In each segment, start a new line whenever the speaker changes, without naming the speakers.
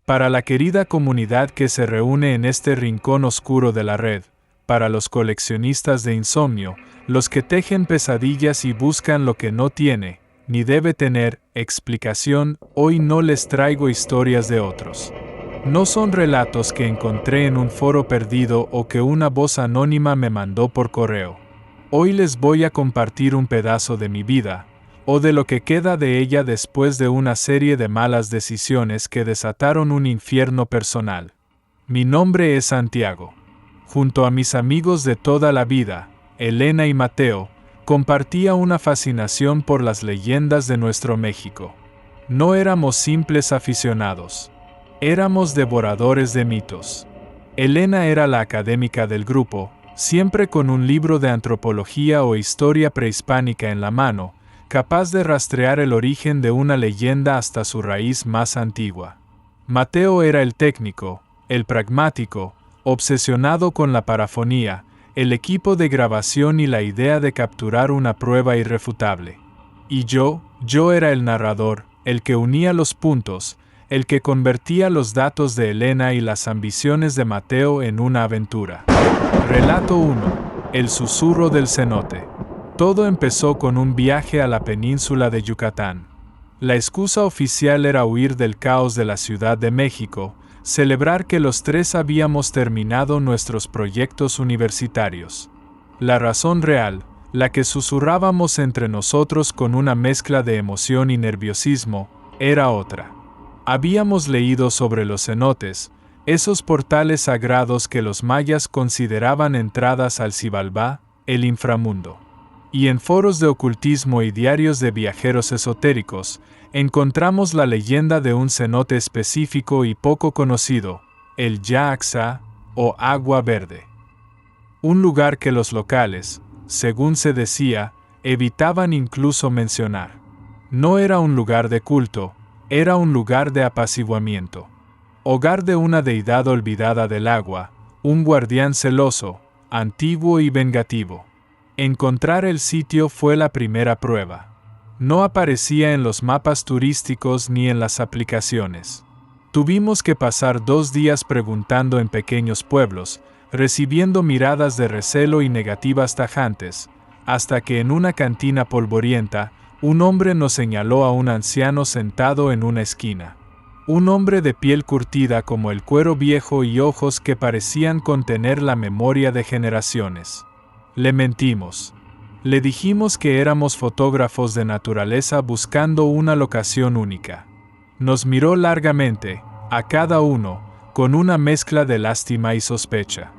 Para la querida comunidad que se reúne en este rincón oscuro de la red, para los coleccionistas de insomnio, los que tejen pesadillas y buscan lo que no tiene, ni debe tener, explicación, hoy no les traigo historias de otros. No son relatos que encontré en un foro perdido o que una voz anónima me mandó por correo. Hoy les voy a compartir un pedazo de mi vida, o de lo que queda de ella después de una serie de malas decisiones que desataron un infierno personal. Mi nombre es Santiago. Junto a mis amigos de toda la vida, Elena y Mateo, compartía una fascinación por las leyendas de nuestro México. No éramos simples aficionados. Éramos devoradores de mitos. Elena era la académica del grupo, siempre con un libro de antropología o historia prehispánica en la mano, capaz de rastrear el origen de una leyenda hasta su raíz más antigua. Mateo era el técnico, el pragmático, obsesionado con la parafonía, el equipo de grabación y la idea de capturar una prueba irrefutable. Y yo era el narrador, el que unía los puntos, el que convertía los datos de Elena y las ambiciones de Mateo en una aventura. Relato 1. El susurro del cenote. Todo empezó con un viaje a la península de Yucatán. La excusa oficial era huir del caos de la Ciudad de México, celebrar que los tres habíamos terminado nuestros proyectos universitarios. La razón real, la que susurrábamos entre nosotros con una mezcla de emoción y nerviosismo, era otra. Habíamos leído sobre los cenotes, esos portales sagrados que los mayas consideraban entradas al Xibalbá, el inframundo. Y en foros de ocultismo y diarios de viajeros esotéricos, encontramos la leyenda de un cenote específico y poco conocido, el Yaxá o Agua Verde. Un lugar que los locales, según se decía, evitaban incluso mencionar. No era un lugar de culto, era un lugar de apaciguamiento. Hogar de una deidad olvidada del agua, un guardián celoso, antiguo y vengativo. Encontrar el sitio fue la primera prueba. No aparecía en los mapas turísticos ni en las aplicaciones. Tuvimos que pasar 2 días preguntando en pequeños pueblos, recibiendo miradas de recelo y negativas tajantes, hasta que en una cantina polvorienta, un hombre nos señaló a un anciano sentado en una esquina. Un hombre de piel curtida como el cuero viejo y ojos que parecían contener la memoria de generaciones. Le mentimos. Le dijimos que éramos fotógrafos de naturaleza buscando una locación única. Nos miró largamente, a cada uno, con una mezcla de lástima y sospecha.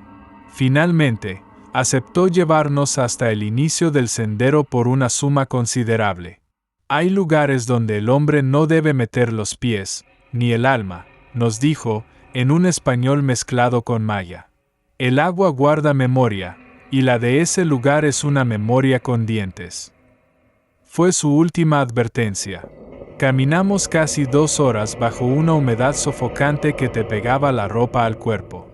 Finalmente, aceptó llevarnos hasta el inicio del sendero por una suma considerable. Hay lugares donde el hombre no debe meter los pies, ni el alma, nos dijo, en un español mezclado con maya. El agua guarda memoria, y la de ese lugar es una memoria con dientes. Fue su última advertencia. Caminamos casi 2 horas bajo una humedad sofocante que te pegaba la ropa al cuerpo.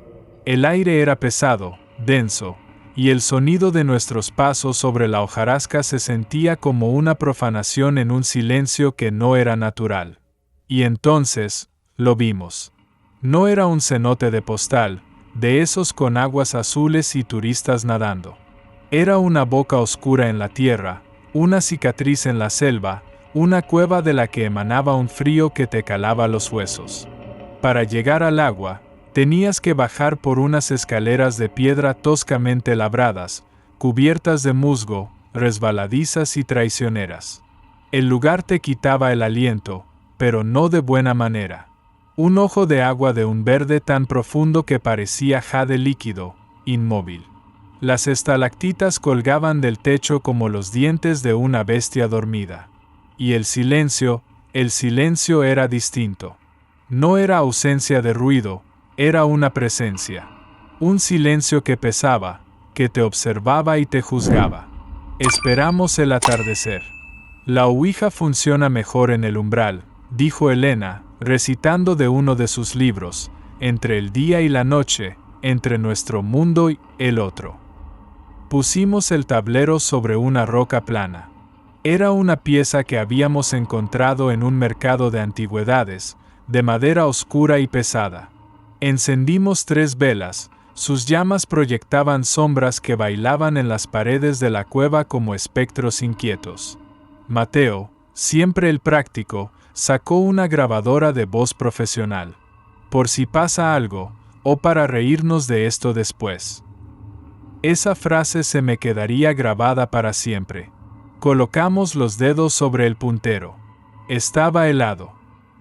El aire era pesado, denso, y el sonido de nuestros pasos sobre la hojarasca se sentía como una profanación en un silencio que no era natural. Y entonces, lo vimos. No era un cenote de postal, de esos con aguas azules y turistas nadando. Era una boca oscura en la tierra, una cicatriz en la selva, una cueva de la que emanaba un frío que te calaba los huesos. Para llegar al agua, tenías que bajar por unas escaleras de piedra toscamente labradas, cubiertas de musgo, resbaladizas y traicioneras. El lugar te quitaba el aliento, pero no de buena manera. Un ojo de agua de un verde tan profundo que parecía jade líquido, inmóvil. Las estalactitas colgaban del techo como los dientes de una bestia dormida. Y el silencio era distinto. No era ausencia de ruido, era una presencia. Un silencio que pesaba, que te observaba y te juzgaba. Esperamos el atardecer. La ouija funciona mejor en el umbral, dijo Elena, recitando de uno de sus libros, entre el día y la noche, entre nuestro mundo y el otro. Pusimos el tablero sobre una roca plana. Era una pieza que habíamos encontrado en un mercado de antigüedades, de madera oscura y pesada. Encendimos 3 velas, sus llamas proyectaban sombras que bailaban en las paredes de la cueva como espectros inquietos. Mateo, siempre el práctico, sacó una grabadora de voz profesional. Por si pasa algo, o para reírnos de esto después. Esa frase se me quedaría grabada para siempre. Colocamos los dedos sobre el puntero. Estaba helado.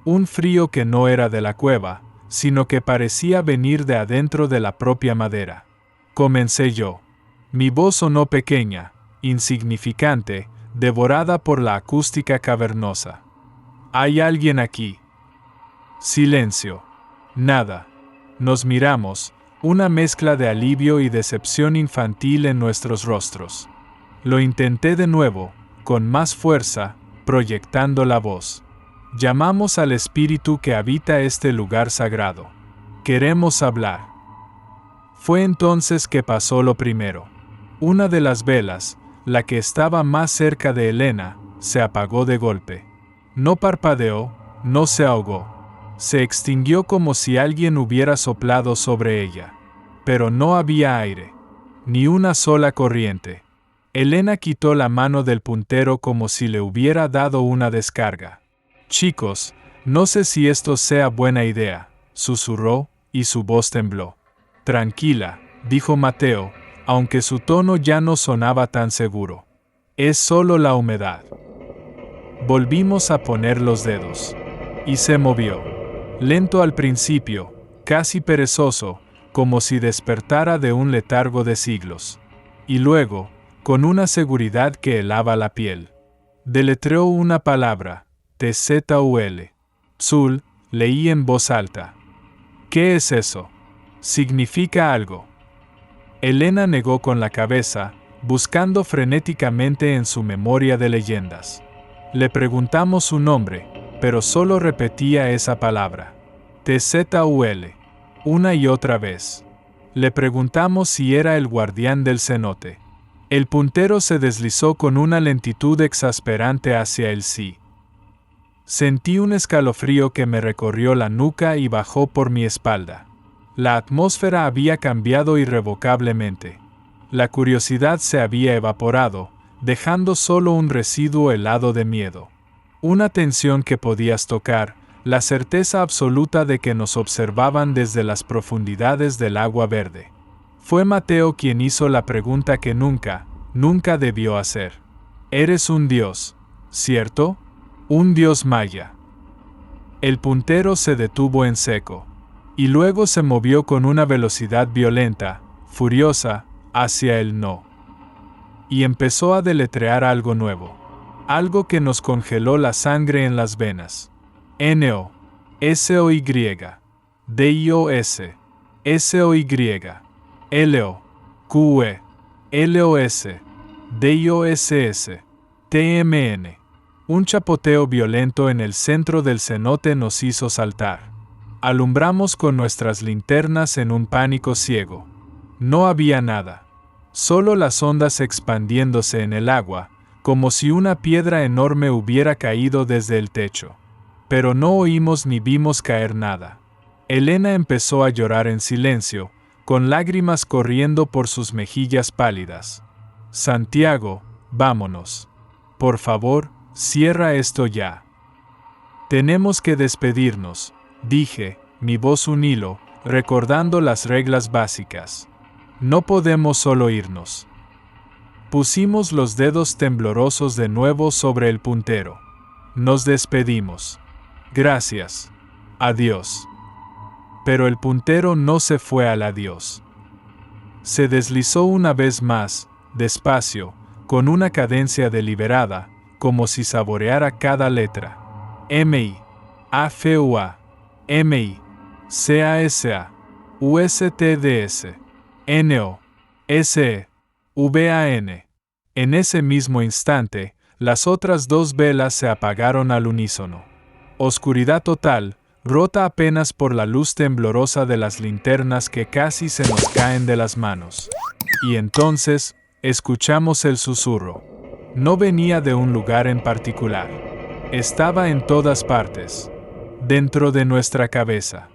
Un frío que no era de la cueva, sino que parecía venir de adentro de la propia madera. Comencé yo. Mi voz sonó pequeña, insignificante, devorada por la acústica cavernosa. ¿Hay alguien aquí? Silencio. Nada. Nos miramos, una mezcla de alivio y decepción infantil en nuestros rostros. Lo intenté de nuevo, con más fuerza, proyectando la voz. Llamamos al espíritu que habita este lugar sagrado. Queremos hablar. Fue entonces que pasó lo primero. Una de las velas, la que estaba más cerca de Elena, se apagó de golpe. No parpadeó, no se ahogó. Se extinguió como si alguien hubiera soplado sobre ella. Pero no había aire. Ni una sola corriente. Elena quitó la mano del puntero como si le hubiera dado una descarga. Chicos, no sé si esto sea buena idea, susurró, y su voz tembló. Tranquila, dijo Mateo, aunque su tono ya no sonaba tan seguro. Es solo la humedad. Volvimos a poner los dedos. Y se movió. Lento al principio, casi perezoso, como si despertara de un letargo de siglos. Y luego, con una seguridad que helaba la piel. Deletreó una palabra, Tzul. Tzul, leí en voz alta. ¿Qué es eso? ¿Significa algo? Elena negó con la cabeza, buscando frenéticamente en su memoria de leyendas. Le preguntamos su nombre, pero solo repetía esa palabra. Tzul. Una y otra vez. Le preguntamos si era el guardián del cenote. El puntero se deslizó con una lentitud exasperante hacia el sí. Sentí un escalofrío que me recorrió la nuca y bajó por mi espalda. La atmósfera había cambiado irrevocablemente. La curiosidad se había evaporado, dejando solo un residuo helado de miedo. Una tensión que podías tocar, la certeza absoluta de que nos observaban desde las profundidades del agua verde. Fue Mateo quien hizo la pregunta que nunca debió hacer. Eres un dios, ¿cierto? Un dios maya. El puntero se detuvo en seco, y luego se movió con una velocidad violenta, furiosa, hacia el no. Y empezó a deletrear algo nuevo. Algo que nos congeló la sangre en las venas. N-O, S-O-Y, D-I-O-S, S-O-Y, L-O, Q-E, L-O-S, D-I-O-S-S, T-M-N. Un chapoteo violento en el centro del cenote nos hizo saltar. Alumbramos con nuestras linternas en un pánico ciego. No había nada. Solo las ondas expandiéndose en el agua, como si una piedra enorme hubiera caído desde el techo. Pero no oímos ni vimos caer nada. Elena empezó a llorar en silencio, con lágrimas corriendo por sus mejillas pálidas. Santiago, vámonos. Por favor, cierra esto ya. Tenemos que despedirnos, dije, mi voz un hilo, recordando las reglas básicas. No podemos solo irnos. Pusimos los dedos temblorosos de nuevo sobre el puntero. Nos despedimos. Gracias. Adiós. Pero el puntero no se fue al adiós. Se deslizó una vez más, despacio, con una cadencia deliberada, como si saboreara cada letra. M-I, A-F-U-A, M-I, C-A-S-A, U-S-T-D-S, N-O, S-E, V-A-N. En ese mismo instante, las otras 2 velas se apagaron al unísono. Oscuridad total, rota apenas por la luz temblorosa de las linternas que casi se nos caen de las manos. Y entonces, escuchamos el susurro. No venía de un lugar en particular. Estaba en todas partes. dentro de nuestra cabeza.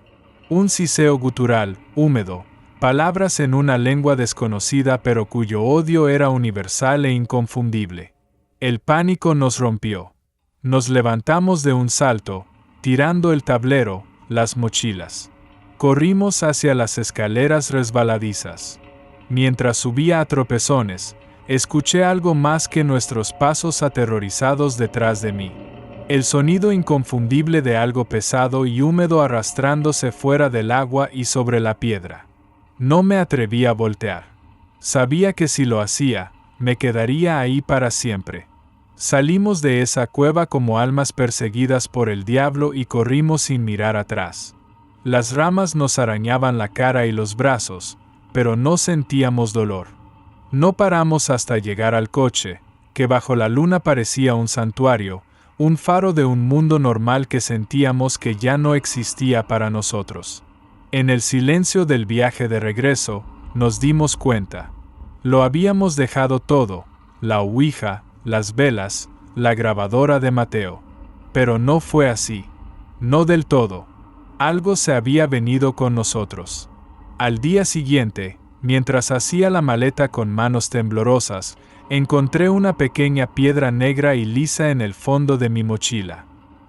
Un siseo gutural, húmedo, palabras en una lengua desconocida pero cuyo odio era universal e inconfundible. El pánico nos rompió. Nos levantamos de un salto, tirando el tablero, las mochilas. Corrimos hacia las escaleras resbaladizas. Mientras subía a tropezones, escuché algo más que nuestros pasos aterrorizados detrás de mí. El sonido inconfundible de algo pesado y húmedo arrastrándose fuera del agua y sobre la piedra. No me atreví a voltear. Sabía que si lo hacía, me quedaría ahí para siempre. Salimos de esa cueva como almas perseguidas por el diablo y corrimos sin mirar atrás. Las ramas nos arañaban la cara y los brazos, pero no sentíamos dolor. No paramos hasta llegar al coche, que bajo la luna parecía un santuario, un faro de un mundo normal que sentíamos que ya no existía para nosotros. En el silencio del viaje de regreso, nos dimos cuenta. Lo habíamos dejado todo, la ouija, las velas, la grabadora de Mateo. Pero no fue así. No del todo. Algo se había venido con nosotros. Al día siguiente, mientras hacía la maleta con manos temblorosas, encontré una pequeña piedra negra y lisa en el fondo de mi mochila.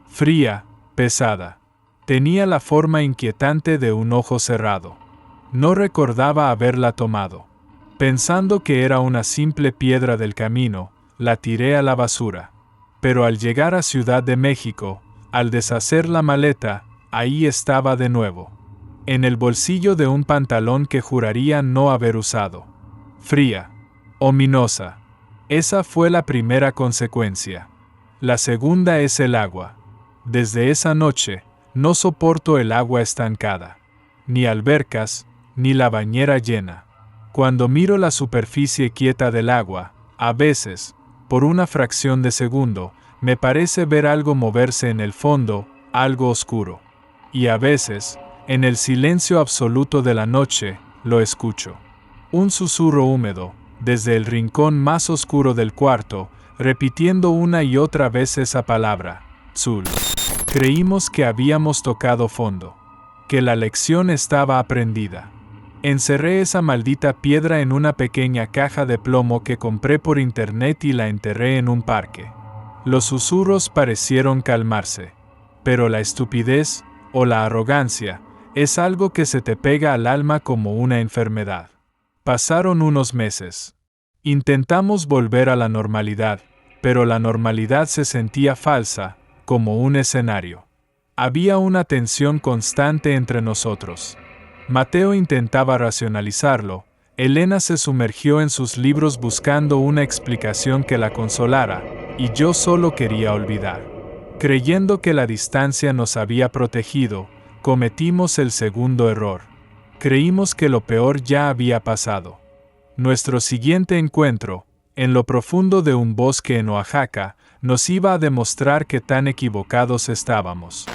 Fría, pesada. Tenía la forma inquietante de un ojo cerrado. No recordaba haberla tomado. Pensando que era una simple piedra del camino, la tiré a la basura. Pero al llegar a Ciudad de México, al deshacer la maleta, ahí estaba de nuevo. En el bolsillo de un pantalón que juraría no haber usado. Fría. Ominosa. Esa fue la primera consecuencia. La segunda es el agua. Desde esa noche, no soporto el agua estancada. Ni albercas, ni la bañera llena. Cuando miro la superficie quieta del agua, a veces, por una fracción de segundo, me parece ver algo moverse en el fondo, algo oscuro. Y a veces, en el silencio absoluto de la noche, lo escucho. Un susurro húmedo, desde el rincón más oscuro del cuarto, repitiendo una y otra vez esa palabra, Tzul. Creímos que habíamos tocado fondo, que la lección estaba aprendida. Encerré esa maldita piedra en una pequeña caja de plomo que compré por internet y la enterré en un parque. Los susurros parecieron calmarse, pero la estupidez, o la arrogancia, es algo que se te pega al alma como una enfermedad. Pasaron unos meses. Intentamos volver a la normalidad, pero la normalidad se sentía falsa, como un escenario. Había una tensión constante entre nosotros. Mateo intentaba racionalizarlo, Elena se sumergió en sus libros buscando una explicación que la consolara, y yo solo quería olvidar. Creyendo que la distancia nos había protegido, cometimos el segundo error. Creímos que lo peor ya había pasado. Nuestro siguiente encuentro, en lo profundo de un bosque en Oaxaca, nos iba a demostrar que tan equivocados estábamos.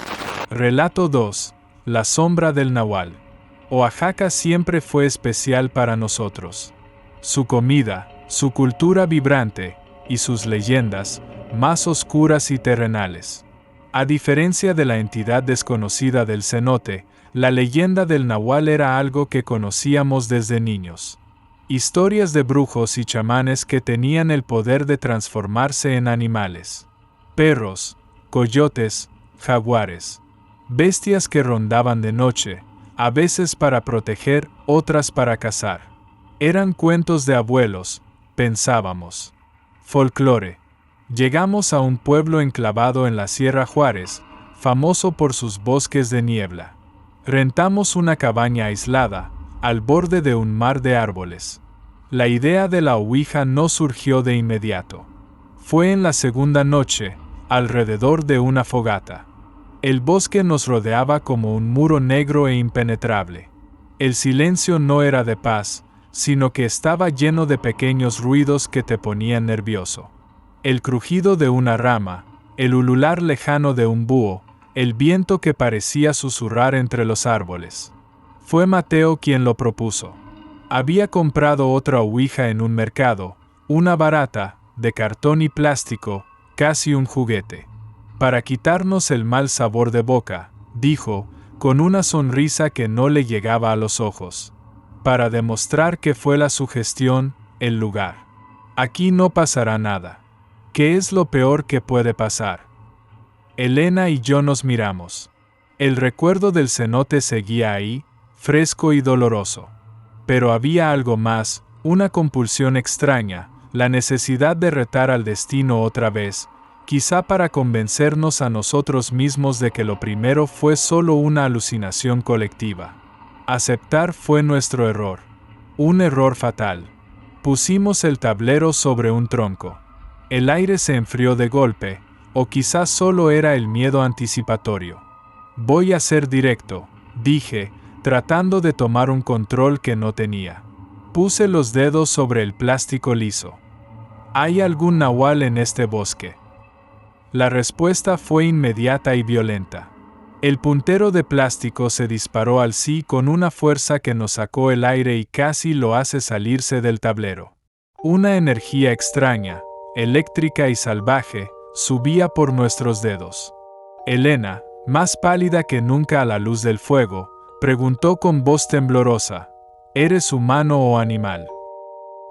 Relato 2. La sombra del Nahual. Oaxaca siempre fue especial para nosotros. Su comida, su cultura vibrante, y sus leyendas, más oscuras y terrenales. A diferencia de la entidad desconocida del cenote, la leyenda del Nahual era algo que conocíamos desde niños. Historias de brujos y chamanes que tenían el poder de transformarse en animales. Perros, coyotes, jaguares. Bestias que rondaban de noche, a veces para proteger, otras para cazar. Eran cuentos de abuelos, pensábamos. Folclore. Llegamos a un pueblo enclavado en la Sierra Juárez, famoso por sus bosques de niebla. Rentamos una cabaña aislada, al borde de un mar de árboles. La idea de la ouija no surgió de inmediato. Fue en la segunda noche, alrededor de una fogata. El bosque nos rodeaba como un muro negro e impenetrable. El silencio no era de paz, sino que estaba lleno de pequeños ruidos que te ponían nervioso. El crujido de una rama, el ulular lejano de un búho, el viento que parecía susurrar entre los árboles. Fue Mateo quien lo propuso. Había comprado otra ouija en un mercado, una barata, de cartón y plástico, casi un juguete. Para quitarnos el mal sabor de boca, dijo, con una sonrisa que no le llegaba a los ojos. Para demostrar que fue la sugestión, el lugar. Aquí no pasará nada. ¿Qué es lo peor que puede pasar? Elena y yo nos miramos. El recuerdo del cenote seguía ahí, fresco y doloroso. Pero había algo más, una compulsión extraña, la necesidad de retar al destino otra vez, quizá para convencernos a nosotros mismos de que lo primero fue solo una alucinación colectiva. Aceptar fue nuestro error. Un error fatal. Pusimos el tablero sobre un tronco. El aire se enfrió de golpe, o quizás solo era el miedo anticipatorio. Voy a ser directo, dije, tratando de tomar un control que no tenía. Puse los dedos sobre el plástico liso. ¿Hay algún nahual en este bosque? La respuesta fue inmediata y violenta. El puntero de plástico se disparó al sí con una fuerza que nos sacó el aire y casi lo hace salirse del tablero. Una energía extraña, eléctrica y salvaje, subía por nuestros dedos. Elena, más pálida que nunca a la luz del fuego, preguntó con voz temblorosa, ¿eres humano o animal?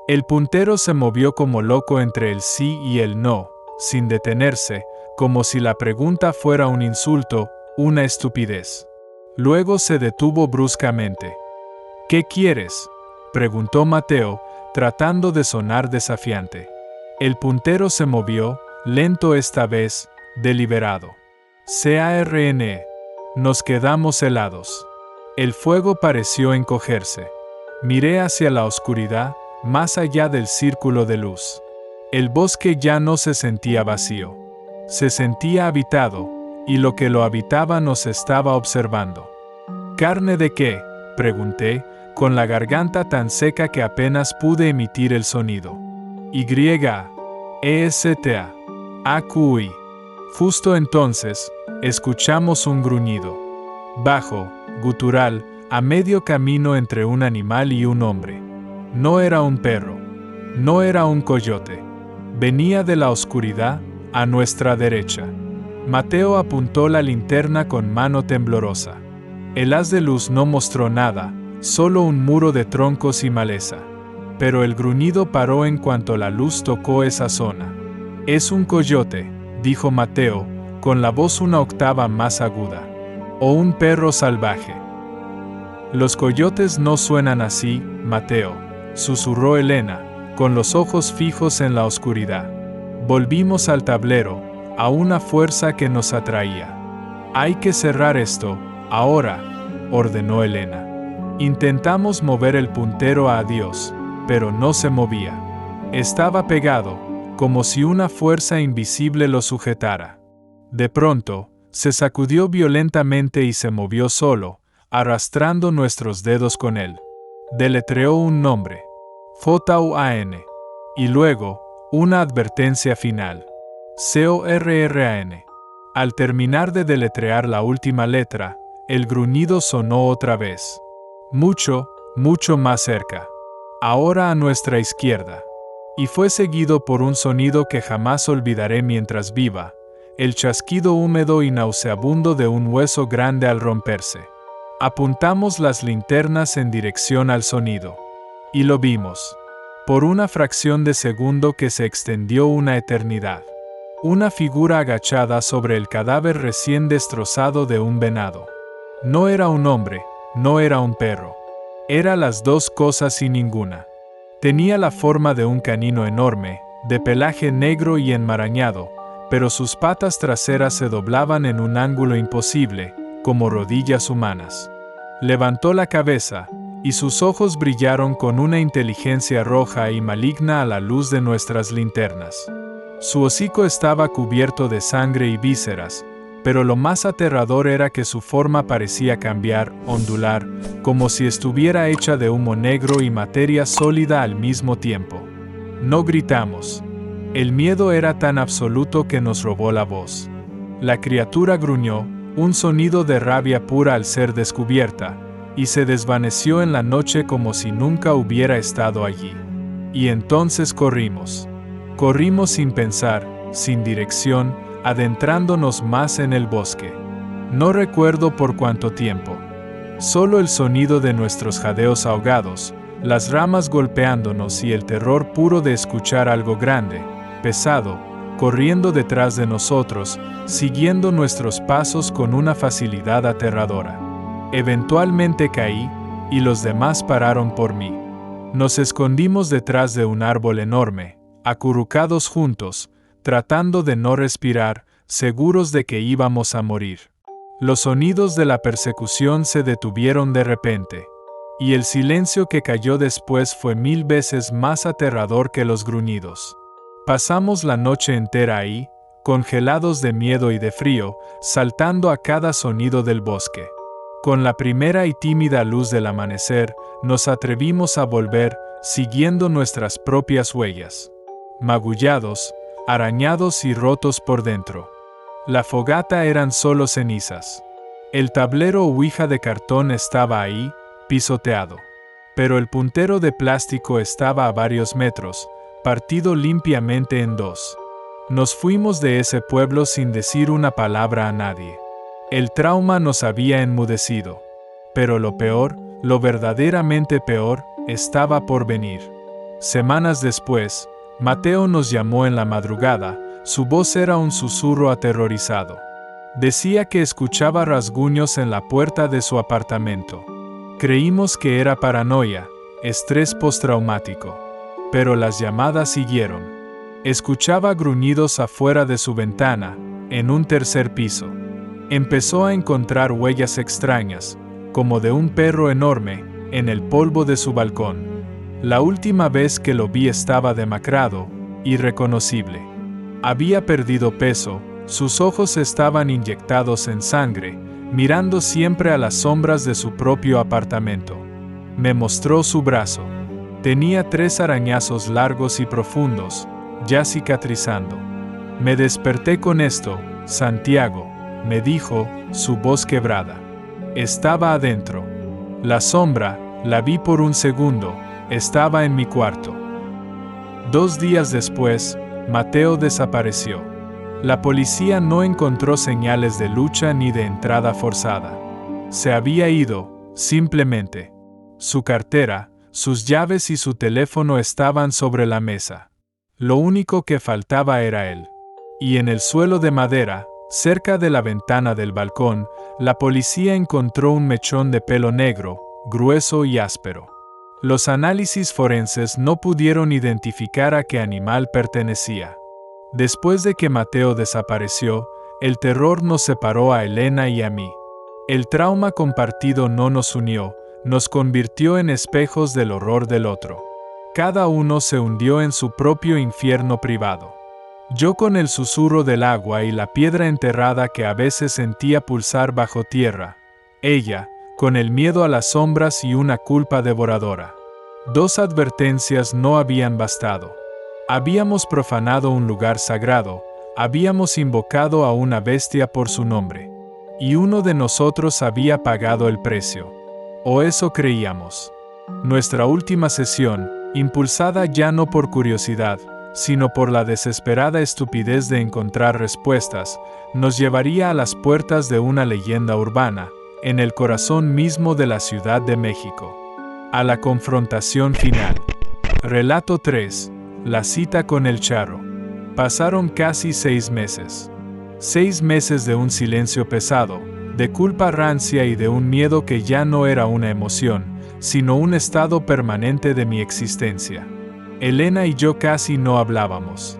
El puntero se movió como loco entre el sí y el no, sin detenerse, como si la pregunta fuera un insulto, una estupidez. Luego se detuvo bruscamente. ¿Qué quieres?, preguntó Mateo, tratando de sonar desafiante. El puntero se movió, lento esta vez, deliberado. CARN. Nos quedamos helados. El fuego pareció encogerse. Miré hacia la oscuridad, más allá del círculo de luz. El bosque ya no se sentía vacío. Se sentía habitado, y lo que lo habitaba nos estaba observando. ¿Carne de qué?, pregunté, con la garganta tan seca que apenas pude emitir el sonido. Y-E-S-T-A. A-Q-I. Justo entonces, escuchamos un gruñido. Bajo, gutural, a medio camino entre un animal y un hombre. No era un perro. No era un coyote. Venía de la oscuridad, a nuestra derecha. Mateo apuntó la linterna con mano temblorosa. El haz de luz no mostró nada, solo un muro de troncos y maleza. Pero el gruñido paró en cuanto la luz tocó esa zona. Es un coyote, dijo Mateo, con la voz una octava más aguda. O un perro salvaje. Los coyotes no suenan así, Mateo, susurró Elena, con los ojos fijos en la oscuridad. Volvimos al tablero, a una fuerza que nos atraía. Hay que cerrar esto, ahora, ordenó Elena. Intentamos mover el puntero a Dios, pero no se movía. Estaba pegado, como si una fuerza invisible lo sujetara. De pronto, se sacudió violentamente y se movió solo, arrastrando nuestros dedos con él. Deletreó un nombre. J-U-A-N. Y luego, una advertencia final. C-O-R-R-A-N. Al terminar de deletrear la última letra, el gruñido sonó otra vez. Mucho, mucho más cerca. Ahora a nuestra izquierda. Y fue seguido por un sonido que jamás olvidaré mientras viva, el chasquido húmedo y nauseabundo de un hueso grande al romperse. Apuntamos las linternas en dirección al sonido. Y lo vimos. Por una fracción de segundo que se extendió una eternidad. Una figura agachada sobre el cadáver recién destrozado de un venado. No era un hombre, no era un perro. Era las dos cosas y ninguna. Tenía la forma de un canino enorme, de pelaje negro y enmarañado, pero sus patas traseras se doblaban en un ángulo imposible, como rodillas humanas. Levantó la cabeza, y sus ojos brillaron con una inteligencia roja y maligna a la luz de nuestras linternas. Su hocico estaba cubierto de sangre y vísceras, pero lo más aterrador era que su forma parecía cambiar, ondular, como si estuviera hecha de humo negro y materia sólida al mismo tiempo. No gritamos. El miedo era tan absoluto que nos robó la voz. La criatura gruñó, un sonido de rabia pura al ser descubierta, y se desvaneció en la noche como si nunca hubiera estado allí. Y entonces corrimos. Corrimos sin pensar, sin dirección, adentrándonos más en el bosque. No recuerdo por cuánto tiempo. Solo el sonido de nuestros jadeos ahogados, las ramas golpeándonos y el terror puro de escuchar algo grande, pesado, corriendo detrás de nosotros, siguiendo nuestros pasos con una facilidad aterradora. Eventualmente caí, y los demás pararon por mí. Nos escondimos detrás de un árbol enorme, acurrucados juntos, tratando de no respirar, seguros de que íbamos a morir. Los sonidos de la persecución se detuvieron de repente, y el silencio que cayó después fue 1000 veces más aterrador que los gruñidos. Pasamos la noche entera ahí, congelados de miedo y de frío, saltando a cada sonido del bosque. Con la primera y tímida luz del amanecer, nos atrevimos a volver, siguiendo nuestras propias huellas. Magullados, arañados y rotos por dentro. La fogata eran solo cenizas. El tablero ouija de cartón estaba ahí, pisoteado. Pero el puntero de plástico estaba a varios metros, partido limpiamente en dos. Nos fuimos de ese pueblo sin decir una palabra a nadie. El trauma nos había enmudecido. Pero lo peor, lo verdaderamente peor, estaba por venir. Semanas después, Mateo nos llamó en la madrugada, su voz era un susurro aterrorizado. Decía que escuchaba rasguños en la puerta de su apartamento. Creímos que era paranoia, estrés postraumático. Pero las llamadas siguieron. Escuchaba gruñidos afuera de su ventana, en un tercer piso. Empezó a encontrar huellas extrañas, como de un perro enorme, en el polvo de su balcón. La última vez que lo vi estaba demacrado, irreconocible. Había perdido peso, sus ojos estaban inyectados en sangre, mirando siempre a las sombras de su propio apartamento. Me mostró su brazo. Tenía 3 arañazos largos y profundos, ya cicatrizando. Me desperté con esto, Santiago, me dijo, su voz quebrada. Estaba adentro. La sombra, la vi por un segundo, estaba en mi cuarto. 2 días después, Mateo desapareció. La policía no encontró señales de lucha ni de entrada forzada. Se había ido, simplemente. Su cartera, sus llaves y su teléfono estaban sobre la mesa. Lo único que faltaba era él. Y en el suelo de madera, cerca de la ventana del balcón, la policía encontró un mechón de pelo negro, grueso y áspero. Los análisis forenses no pudieron identificar a qué animal pertenecía. Después de que Mateo desapareció, el terror nos separó a Elena y a mí. El trauma compartido no nos unió, nos convirtió en espejos del horror del otro. Cada uno se hundió en su propio infierno privado. Yo con el susurro del agua y la piedra enterrada que a veces sentía pulsar bajo tierra. Ella, con el miedo a las sombras y una culpa devoradora. 2 advertencias no habían bastado. Habíamos profanado un lugar sagrado, habíamos invocado a una bestia por su nombre. Y uno de nosotros había pagado el precio. O eso creíamos. Nuestra última sesión, impulsada ya no por curiosidad, sino por la desesperada estupidez de encontrar respuestas, nos llevaría a las puertas de una leyenda urbana, en el corazón mismo de la Ciudad de México. A la confrontación final. Relato 3. La cita con el charro. Pasaron casi 6 meses. 6 meses de un silencio pesado, de culpa rancia y de un miedo que ya no era una emoción, sino un estado permanente de mi existencia. Elena y yo casi no hablábamos.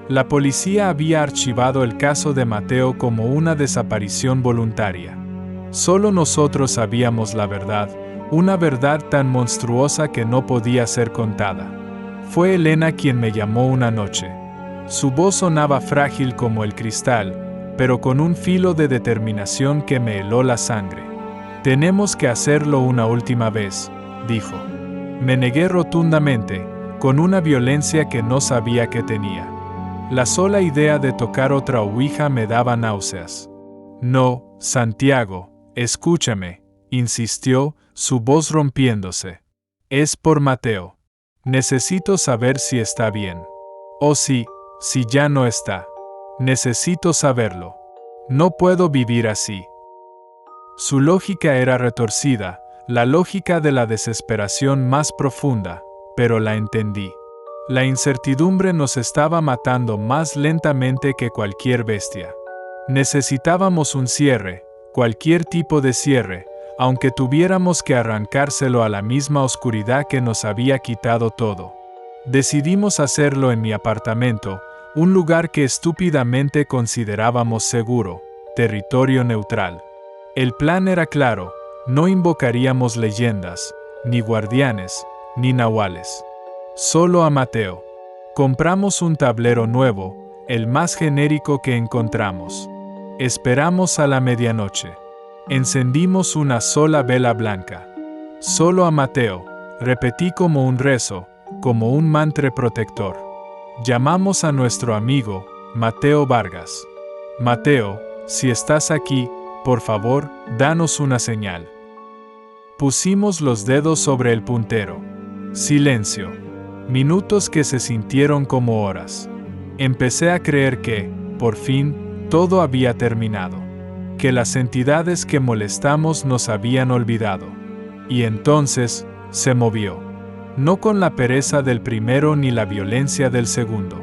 La policía había archivado el caso de Mateo como una desaparición voluntaria. Solo nosotros sabíamos la verdad, una verdad tan monstruosa que no podía ser contada. Fue Elena quien me llamó una noche. Su voz sonaba frágil como el cristal, pero con un filo de determinación que me heló la sangre. Tenemos que hacerlo una última vez, dijo. Me negué rotundamente, con una violencia que no sabía que tenía. La sola idea de tocar otra ouija me daba náuseas. No, Santiago, escúchame, insistió, su voz rompiéndose. Es por Mateo. Necesito saber si está bien. Oh sí, si ya no está. Necesito saberlo. No puedo vivir así. Su lógica era retorcida, la lógica de la desesperación más profunda, pero la entendí. La incertidumbre nos estaba matando más lentamente que cualquier bestia. Necesitábamos un cierre, cualquier tipo de cierre, aunque tuviéramos que arrancárselo a la misma oscuridad que nos había quitado todo. Decidimos hacerlo en mi apartamento, un lugar que estúpidamente considerábamos seguro, territorio neutral. El plan era claro, no invocaríamos leyendas, ni guardianes, ni nahuales. Solo a Mateo. Compramos un tablero nuevo, el más genérico que encontramos. Esperamos a la medianoche. Encendimos una sola vela blanca. Solo a Mateo, repetí como un rezo, como un mantra protector. Llamamos a nuestro amigo, Mateo Vargas. Mateo, si estás aquí, por favor, danos una señal. Pusimos los dedos sobre el puntero. Silencio. Minutos que se sintieron como horas. Empecé a creer que, por fin, todo había terminado. Que las entidades que molestamos nos habían olvidado. Y entonces, se movió. No con la pereza del primero ni la violencia del segundo.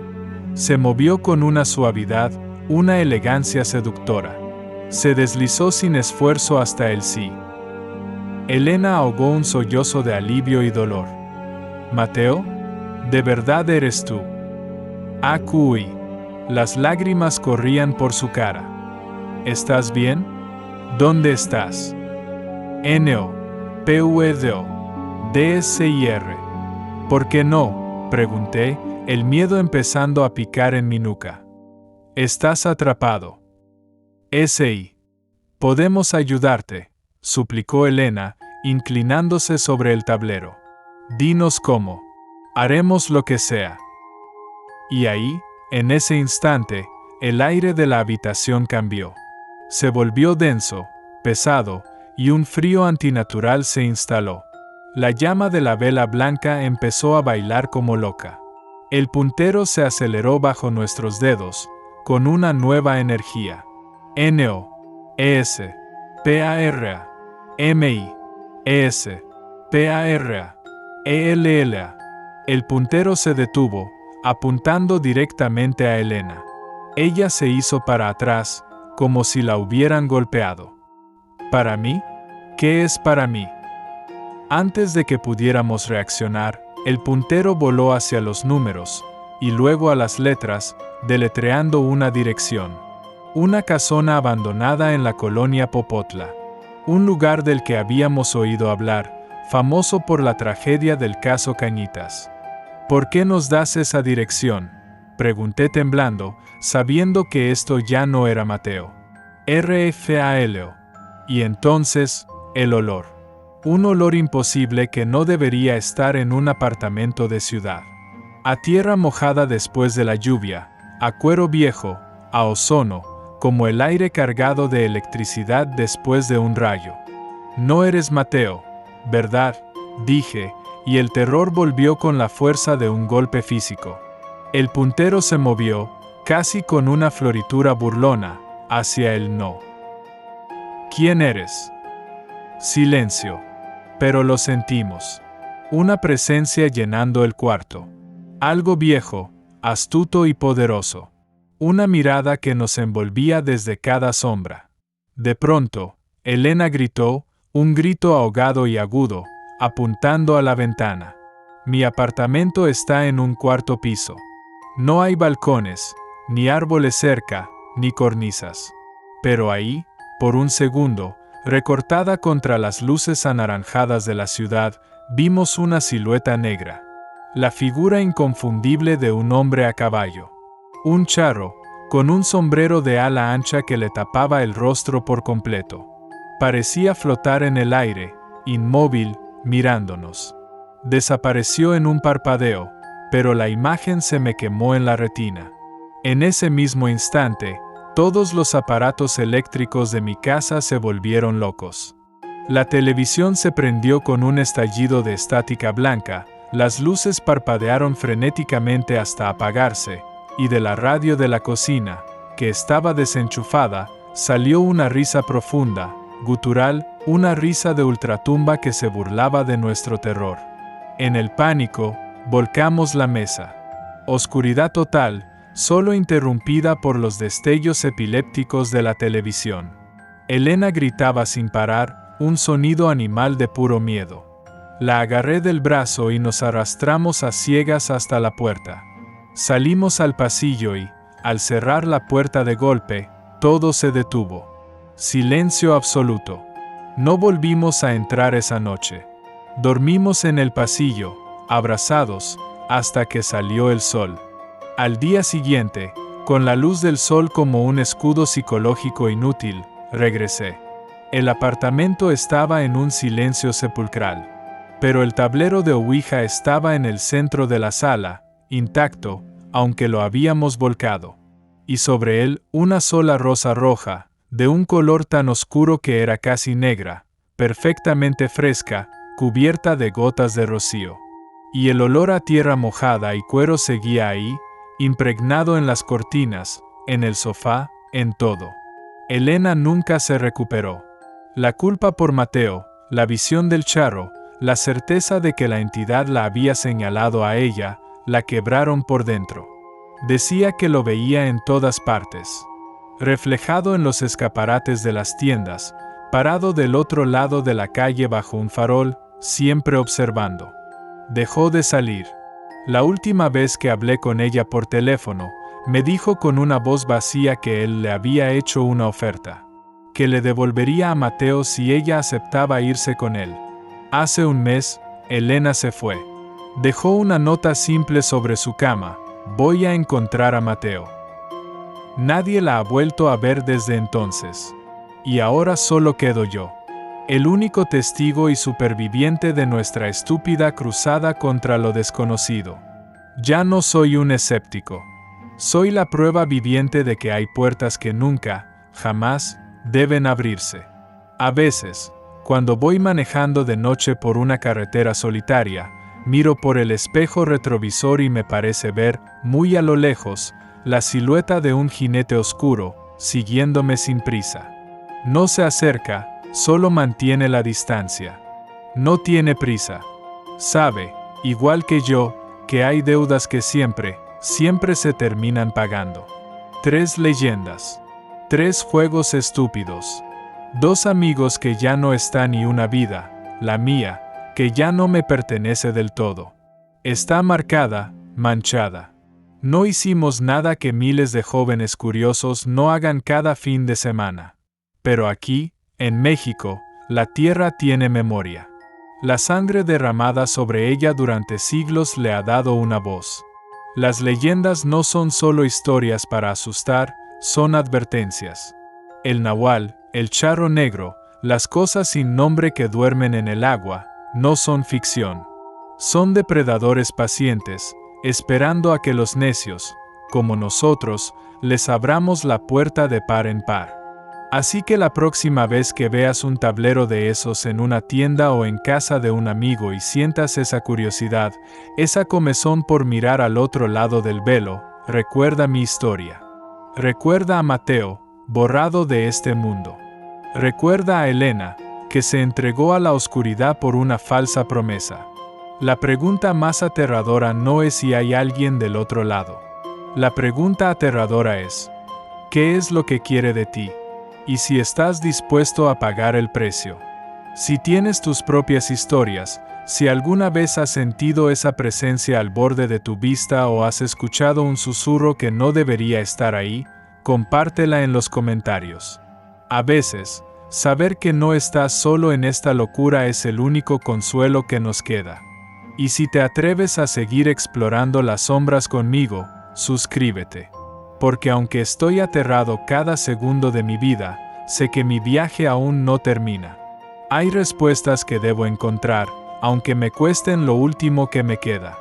Se movió con una suavidad, una elegancia seductora. Se deslizó sin esfuerzo hasta el sí. Elena ahogó un sollozo de alivio y dolor. Mateo, ¿de verdad eres tú? Acuí. Las lágrimas corrían por su cara. ¿Estás bien? ¿Dónde estás? N-O, P-U-E-D-O, D-S-I-R. ¿Por qué no?, pregunté, el miedo empezando a picar en mi nuca. Estás atrapado. S.I. Podemos ayudarte, suplicó Elena, inclinándose sobre el tablero. Dinos cómo. Haremos lo que sea. Y ahí, en ese instante, el aire de la habitación cambió. Se volvió denso, pesado, y un frío antinatural se instaló. La llama de la vela blanca empezó a bailar como loca. El puntero se aceleró bajo nuestros dedos, con una nueva energía. N-O, E-S, P-A-R-A, M-I, E-S, P-A-R-A, E-L-L-A. El puntero se detuvo, apuntando directamente a Elena. Ella se hizo para atrás, como si la hubieran golpeado. ¿Para mí? ¿Qué es para mí? Antes de que pudiéramos reaccionar, el puntero voló hacia los números, y luego a las letras, deletreando una dirección. Una casona abandonada en la colonia Popotla. Un lugar del que habíamos oído hablar, famoso por la tragedia del caso Cañitas. ¿Por qué nos das esa dirección?, pregunté temblando, sabiendo que esto ya no era Mateo. R-F-A-L-O. Y entonces, el olor. Un olor imposible que no debería estar en un apartamento de ciudad. A tierra mojada después de la lluvia, a cuero viejo, a ozono, como el aire cargado de electricidad después de un rayo. No eres Mateo, ¿verdad?, dije, y el terror volvió con la fuerza de un golpe físico. El puntero se movió, casi con una floritura burlona, hacia el no. ¿Quién eres? Silencio. Pero lo sentimos. Una presencia llenando el cuarto. Algo viejo, astuto y poderoso. Una mirada que nos envolvía desde cada sombra. De pronto, Elena gritó, un grito ahogado y agudo, apuntando a la ventana. Mi apartamento está en un cuarto piso. No hay balcones, ni árboles cerca, ni cornisas. Pero ahí, por un segundo, recortada contra las luces anaranjadas de la ciudad, vimos una silueta negra. La figura inconfundible de un hombre a caballo. Un charro, con un sombrero de ala ancha que le tapaba el rostro por completo. Parecía flotar en el aire, inmóvil, mirándonos. Desapareció en un parpadeo, pero la imagen se me quemó en la retina. En ese mismo instante, todos los aparatos eléctricos de mi casa se volvieron locos. La televisión se prendió con un estallido de estática blanca, las luces parpadearon frenéticamente hasta apagarse, y de la radio de la cocina, que estaba desenchufada, salió una risa profunda, gutural, una risa de ultratumba que se burlaba de nuestro terror. En el pánico, volcamos la mesa. Oscuridad total, solo interrumpida por los destellos epilépticos de la televisión. Elena gritaba sin parar, un sonido animal de puro miedo. La agarré del brazo y nos arrastramos a ciegas hasta la puerta. Salimos al pasillo y, al cerrar la puerta de golpe, todo se detuvo. Silencio absoluto. No volvimos a entrar esa noche. Dormimos en el pasillo, abrazados, hasta que salió el sol. Al día siguiente, con la luz del sol como un escudo psicológico inútil, regresé. El apartamento estaba en un silencio sepulcral. Pero el tablero de Ouija estaba en el centro de la sala, intacto, aunque lo habíamos volcado. Y sobre él una sola rosa roja, de un color tan oscuro que era casi negra, perfectamente fresca, cubierta de gotas de rocío. Y el olor a tierra mojada y cuero seguía ahí, impregnado en las cortinas, en el sofá, en todo. Elena nunca se recuperó. La culpa por Mateo, la visión del charro, la certeza de que la entidad la había señalado a ella, la quebraron por dentro. Decía que lo veía en todas partes. Reflejado en los escaparates de las tiendas, parado del otro lado de la calle bajo un farol, siempre observando. Dejó de salir. La última vez que hablé con ella por teléfono, me dijo con una voz vacía que él le había hecho una oferta. Que le devolvería a Mateo si ella aceptaba irse con él. Hace un mes, Elena se fue. Dejó una nota simple sobre su cama: voy a encontrar a Mateo. Nadie la ha vuelto a ver desde entonces. Y ahora solo quedo yo. El único testigo y superviviente de nuestra estúpida cruzada contra lo desconocido. Ya no soy un escéptico. Soy la prueba viviente de que hay puertas que nunca, jamás, deben abrirse. A veces, cuando voy manejando de noche por una carretera solitaria, miro por el espejo retrovisor y me parece ver, muy a lo lejos, la silueta de un jinete oscuro, siguiéndome sin prisa. No se acerca, solo mantiene la distancia. No tiene prisa. Sabe, igual que yo, que hay deudas que siempre se terminan pagando. 3 leyendas. 3 juegos estúpidos. 2 amigos que ya no están y una vida, la mía, que ya no me pertenece del todo. Está marcada, manchada. No hicimos nada que miles de jóvenes curiosos no hagan cada fin de semana. Pero aquí, en México, la tierra tiene memoria. La sangre derramada sobre ella durante siglos le ha dado una voz. Las leyendas no son solo historias para asustar, son advertencias. El nahual, el charro negro, las cosas sin nombre que duermen en el agua, no son ficción. Son depredadores pacientes, esperando a que los necios, como nosotros, les abramos la puerta de par en par. Así que la próxima vez que veas un tablero de esos en una tienda o en casa de un amigo y sientas esa curiosidad, esa comezón por mirar al otro lado del velo, recuerda mi historia. Recuerda a Mateo, borrado de este mundo. Recuerda a Elena, que se entregó a la oscuridad por una falsa promesa. La pregunta más aterradora no es si hay alguien del otro lado. La pregunta aterradora es, ¿qué es lo que quiere de ti? Y si estás dispuesto a pagar el precio. Si tienes tus propias historias, si alguna vez has sentido esa presencia al borde de tu vista o has escuchado un susurro que no debería estar ahí, compártela en los comentarios. A veces, saber que no estás solo en esta locura es el único consuelo que nos queda. Y si te atreves a seguir explorando las sombras conmigo, suscríbete. Porque aunque estoy aterrado cada segundo de mi vida, sé que mi viaje aún no termina. Hay respuestas que debo encontrar, aunque me cuesten lo último que me queda.